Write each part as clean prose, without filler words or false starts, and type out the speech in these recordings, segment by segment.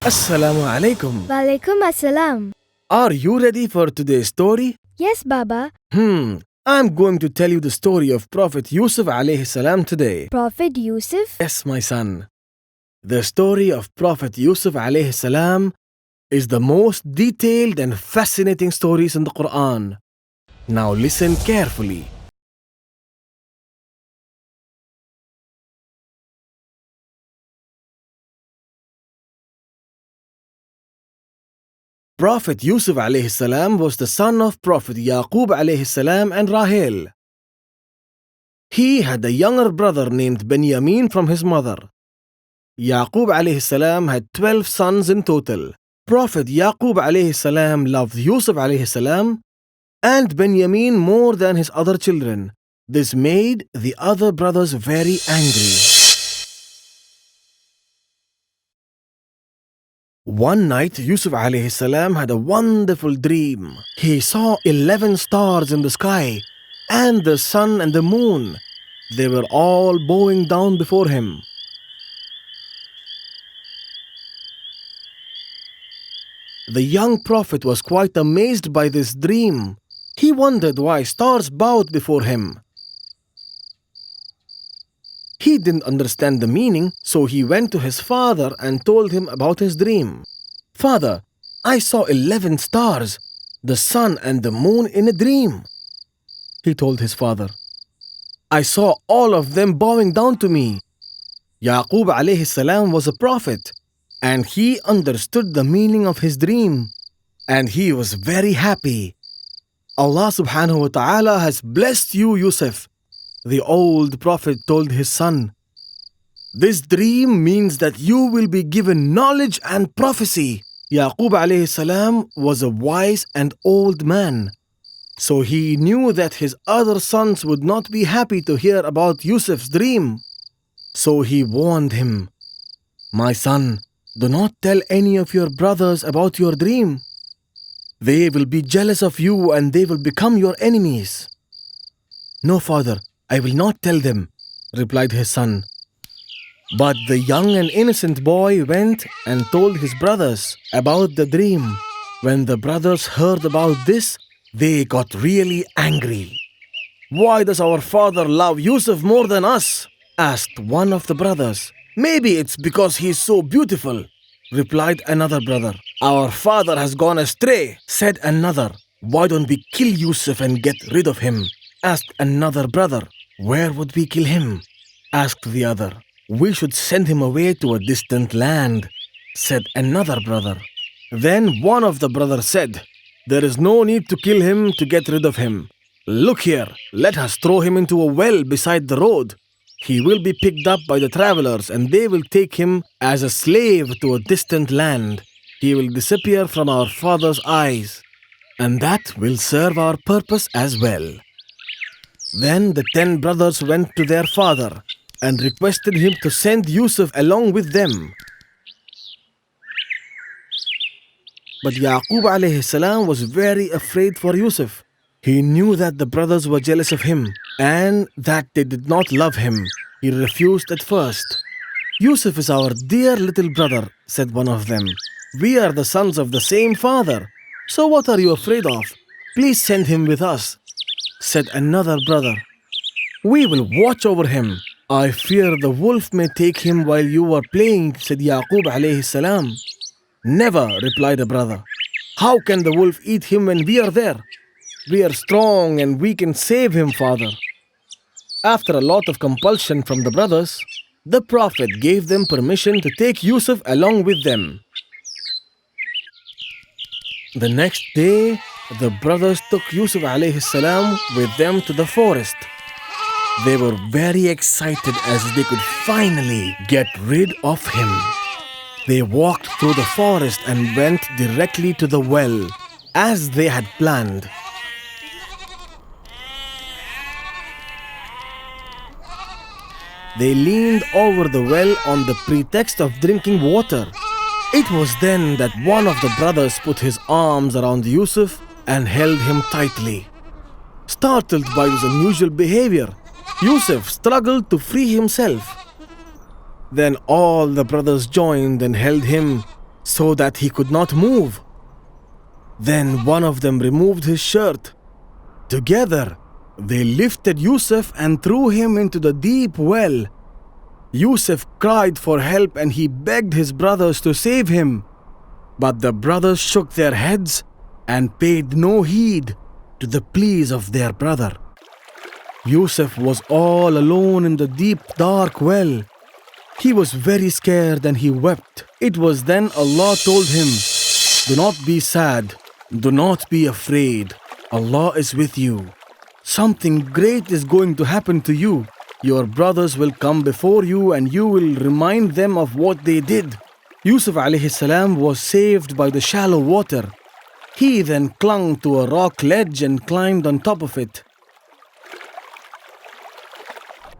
Assalamu alaikum. Walaikum assalam. Are you ready for today's story? Yes, Baba. I'm going to tell you the story of Prophet Yusuf alayhi salam today. Prophet Yusuf? Yes, my son. The story of Prophet Yusuf alayhi salam is the most detailed and fascinating stories in the Quran. Now listen carefully. Prophet Yusuf alayhi salam was the son of Prophet Yaqub alayhi salam and Rahel. He had a younger brother named Benjamin from his mother. Yaqub alayhi salam had 12 sons in total. Prophet Yaqub alayhi salam loved Yusuf alayhi salam and Benjamin more than his other children. This made the other brothers very angry. One night, Yusuf alayhi salam had a wonderful dream. He saw 11 stars in the sky and the sun and the moon. They were all bowing down before him. The young prophet was quite amazed by this dream. He wondered why stars bowed before him. He didn't understand the meaning, so he went to his father and told him about his dream. Father, I saw 11 stars, the sun and the moon in a dream. He told his father. I saw all of them bowing down to me. Yaqub alayhi salam was a prophet, and he understood the meaning of his dream, and he was very happy. Allah subhanahu wa ta'ala has blessed you, Yusuf. The old prophet told his son, this dream means that you will be given knowledge and prophecy. Yaqub alayhi salam was a wise and old man, so he knew that his other sons would not be happy to hear about Yusuf's dream. So he warned him, my son, do not tell any of your brothers about your dream. They will be jealous of you and they will become your enemies. No, father, I will not tell them, replied his son. But the young and innocent boy went and told his brothers about the dream. When the brothers heard about this, they got really angry. Why does our father love Yusuf more than us? Asked one of the brothers. Maybe it's because he is so beautiful, replied another brother. Our father has gone astray, said another. Why don't we kill Yusuf and get rid of him? Asked another brother. Where would we kill him? Asked the other. We should send him away to a distant land, said another brother. Then one of the brothers said, there is no need to kill him to get rid of him. Look here, let us throw him into a well beside the road. He will be picked up by the travelers and they will take him as a slave to a distant land. He will disappear from our father's eyes, and that will serve our purpose as well. Then the 10 brothers went to their father and requested him to send Yusuf along with them. But Yaqub alayhi salam was very afraid for Yusuf. He knew that the brothers were jealous of him and that they did not love him. He refused at first. Yusuf is our dear little brother, said one of them. We are the sons of the same father. So what are you afraid of? Please send him with us, said another brother. We will watch over him. I fear the wolf may take him while you are playing, said Yaqub alayhi salam. Never, replied a brother. How can the wolf eat him when we are there? We are strong and we can save him, father. After a lot of compulsion from the brothers, the prophet gave them permission to take Yusuf along with them. The next day, the brothers took Yusuf alayhi salam with them to the forest. They were very excited as they could finally get rid of him. They walked through the forest and went directly to the well, as they had planned. They leaned over the well on the pretext of drinking water. It was then that one of the brothers put his arms around Yusuf and held him tightly. Startled by his unusual behavior, Yusuf struggled to free himself. Then all the brothers joined and held him so that he could not move. Then one of them removed his shirt. Together, they lifted Yusuf and threw him into the deep well. Yusuf cried for help and he begged his brothers to save him. But the brothers shook their heads and paid no heed to the pleas of their brother. Yusuf was all alone in the deep, dark well. He was very scared and he wept. It was then Allah told him, "Do not be sad, do not be afraid. Allah is with you. Something great is going to happen to you. Your brothers will come before you and you will remind them of what they did." Yusuf alayhi salam was saved by the shallow water. He then clung to a rock ledge and climbed on top of it.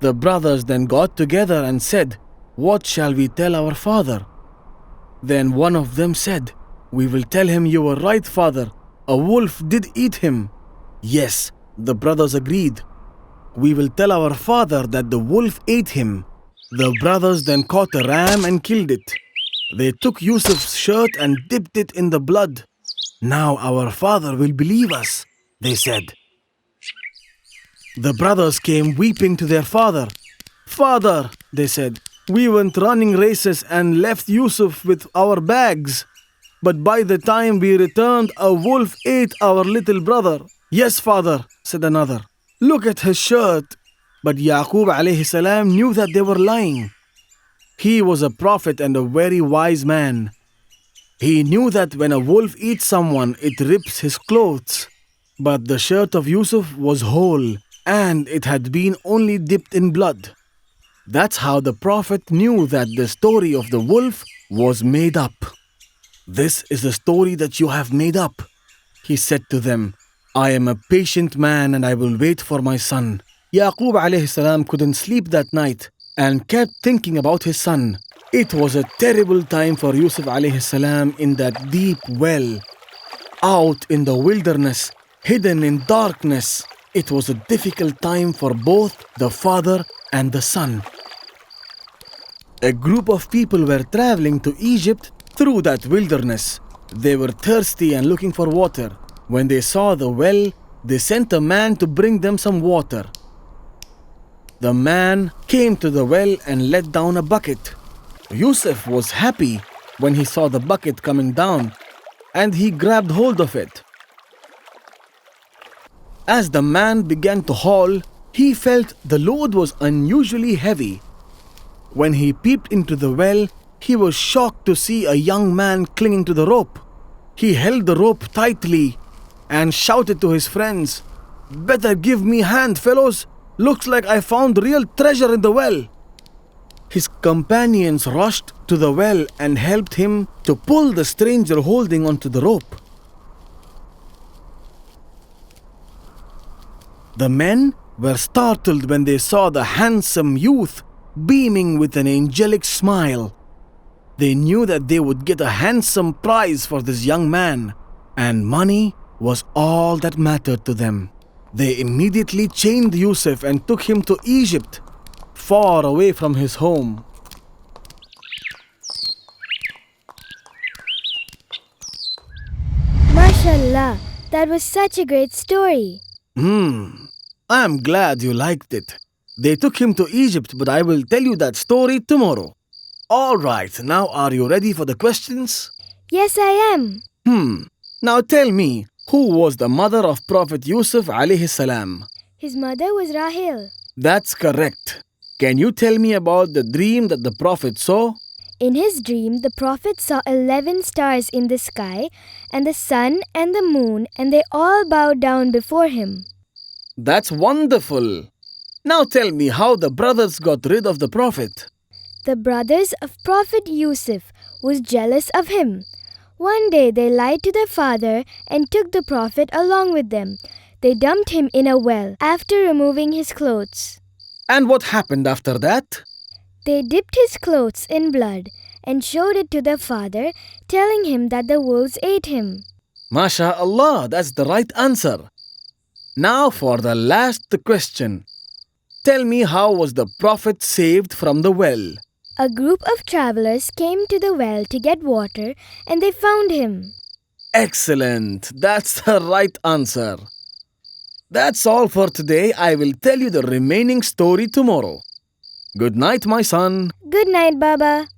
The brothers then got together and said, "What shall we tell our father?" Then one of them said, "We will tell him you were right, father. A wolf did eat him." "Yes," the brothers agreed. "We will tell our father that the wolf ate him." The brothers then caught a ram and killed it. They took Yusuf's shirt and dipped it in the blood. "Now our father will believe us," they said. The brothers came weeping to their father. "Father," they said, "we went running races and left Yusuf with our bags. But by the time we returned, a wolf ate our little brother." "Yes, father," said another. "Look at his shirt." But Yaqub alayhi salam knew that they were lying. He was a prophet and a very wise man. He knew that when a wolf eats someone, it rips his clothes. But the shirt of Yusuf was whole, and it had been only dipped in blood. That's how the prophet knew that the story of the wolf was made up. "This is the story that you have made up," he said to them. "I am a patient man and I will wait for my son." Yaqub alayhi salam couldn't sleep that night and kept thinking about his son. It was a terrible time for Yusuf alayhi salam in that deep well, out in the wilderness, hidden in darkness. It was a difficult time for both the father and the son. A group of people were traveling to Egypt through that wilderness. They were thirsty and looking for water. When they saw the well, they sent a man to bring them some water. The man came to the well and let down a bucket. Yusuf was happy when he saw the bucket coming down, and he grabbed hold of it. As the man began to haul, he felt the load was unusually heavy. When he peeped into the well, he was shocked to see a young man clinging to the rope. He held the rope tightly and shouted to his friends, "Better give me hand, fellows. Looks like I found real treasure in the well." His companions rushed to the well and helped him to pull the stranger holding onto the rope. The men were startled when they saw the handsome youth beaming with an angelic smile. They knew that they would get a handsome prize for this young man, and money was all that mattered to them. They immediately chained Yusuf and took him to Egypt, far away from his home. MashaAllah, that was such a great story. I'm glad you liked it. They took him to Egypt, but I will tell you that story tomorrow. All right, now are you ready for the questions? Yes, I am. Now tell me, who was the mother of Prophet Yusuf alayhi salam? His mother was Rahil. That's correct. Can you tell me about the dream that the Prophet saw? In his dream, the Prophet saw 11 stars in the sky, and the sun and the moon, and they all bowed down before him. That's wonderful. Now tell me how the brothers got rid of the Prophet. The brothers of Prophet Yusuf was jealous of him. One day they lied to their father and took the Prophet along with them. They dumped him in a well after removing his clothes. And what happened after that? They dipped his clothes in blood and showed it to their father, telling him that the wolves ate him. MashaAllah, that's the right answer. Now for the last question. Tell me, how was the Prophet saved from the well? A group of travelers came to the well to get water and they found him. Excellent. That's the right answer. That's all for today. I will tell you the remaining story tomorrow. Good night, my son. Good night, Baba.